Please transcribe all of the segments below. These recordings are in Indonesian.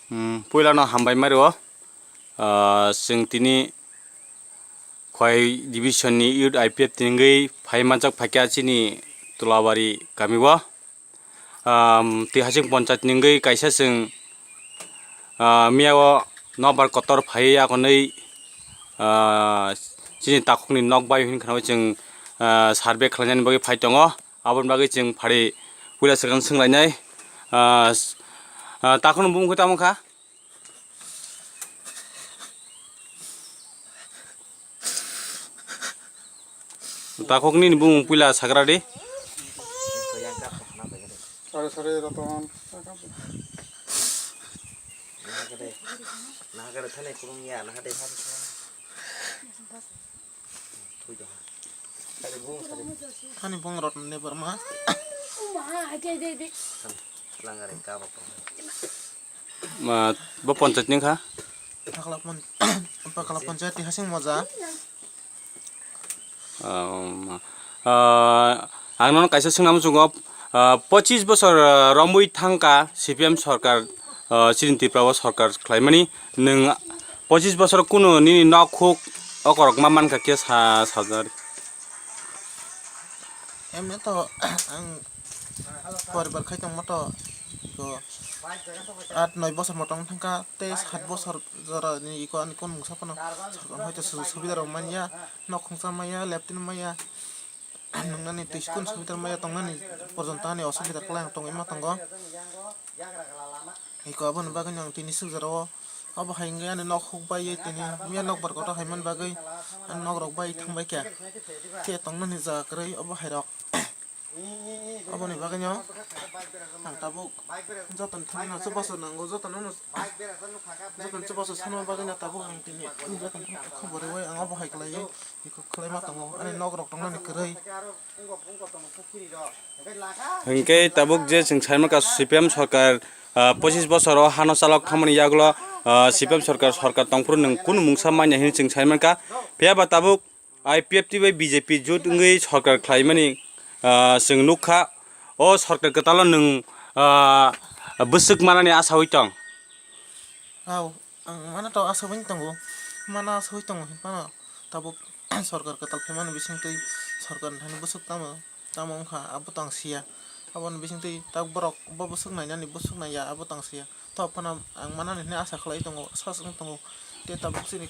Puilano hambai mario sing tini khoi division ni youth IPF tingai phai manjak phakya chini tulawari kamiwa ti hasing panchayat ningai kaisa sing miawo nokbar kotor phai akonei chini takokni nokbai hinkhanaw jeng survey khlainani bagi phai tongo abon bagi jeng phari puila sakang singlainai takon bumukho tamokha takokni bumung puila sagradi sare ratan nahagare thane kurung ya nahade hani bong ratan ne barma langare ka bo panchayat ningkha pakala panchayat ti hasing moja angnon kaisa singnam jungo 25 বছর রমবই থাঙ্কা সিপিএম সরকার চিরিন্তিপ্রাও সরকার খাইমানি নং 25 বছর কোনো নি নখুক অকরক মামানকা কে সাজার emne to ang poribar khaitong moto ko 8-9 বছর motong thangka te 7 বছর jara ni iko ani kon mungsa pano sarkon hoito subida rok manya nok khongsa maya leptin maya nungnani tiskun subida maya tongnani porjontani osubida klang tong ima tongo iko abon bagan yang tini sujaro abo hainga ani nok hukbai tini mia nok barkoto haiman bagai nok rok bai thangbai kya te tongnani ja krai abo hairok abo ni bagan yo ang tabuk joton thangna chobasor nango joton no joton chobasor sanma bagan tabuk ang tini joton khobore wai ang abo haiklai iko khlai ma tongo ani nok rok tongnani krai হংকে তাবুক যে जों সাইমাকা সিপিএম সরকার 25 বছর হানো চালক খামানি ইয়াগুলো সিপিএম সরকার তংপুর নং কোন মুংসা মাইনা হিন जों সাইমাকা পেয়াবা তাবুক আইপিএফ টি বাই বিজেপি जुट ngै সরকার খাইমানি जों नुखा o সরকার কতালো নং busuk manani asa hoitong aw ang mana to asa win tongo mana asa hoitong pana tabuk Sarkar katal pheman bisingtei Sarkar thani busuk tamo ongkha abo tangsia abon bisingtei tak borok bo busuk nainani busuk naya abo tangsia to pana ang manani hne asa khlai tongo sasung tongo te tabuk sini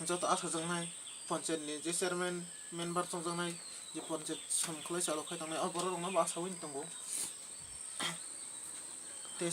joto asa jongnai panchayat ni je chairman member chongjongnai je panchayat samkhlai chalo khai tongnai abo borok no asa win tongo te